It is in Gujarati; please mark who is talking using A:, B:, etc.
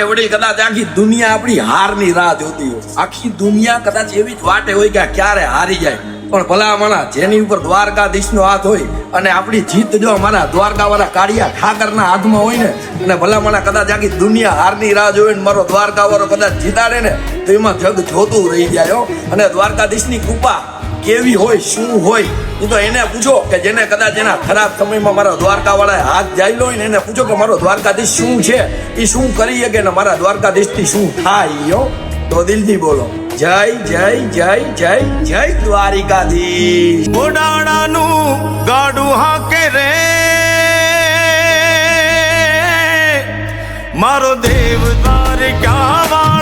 A: કે વળી કદાચ આખી દુનિયા આપણી હારની રાહ જોતી હોય, આખી દુનિયા કદાચ એવી જ વાટે હોય કે ક્યારે હારી જાય, પણ ભલા માણા જેની ઉપર દ્વારકાધીશનો હાથ હોય અને આપણી જીત જો અમારા દ્વારકાવાળા કાળિયા ઠાકરના હાથમાં હોય ને, અને ભલા માણા કદાચ આખી દુનિયા હારની રાહ જોઈ ને મારો દ્વારકાવાળો કદાચ જીતાડે ને તો એમાં જગ જોતું રહી જાય હો. અને દ્વારકાધીશની કૃપા કેવી હોય શું હોય એ તો એને પૂછો કે જેને કદાચ એના ખરાબ સમયમાં મારા દ્વારકાવાળાએ હાથ જાયલો હોય ને એને પૂછો કે મારો દ્વારકાધીશ શું છે, એ શું કરી શકે ને મારા દ્વારકાધીશથી શું થાય હો. તો દિલથી બોલો જય જય જય જય જય દ્વારિકાધીશ.
B: ઉડાડાનું ગાડું હાકે રે મારો દેવ દ્વારકા વાળો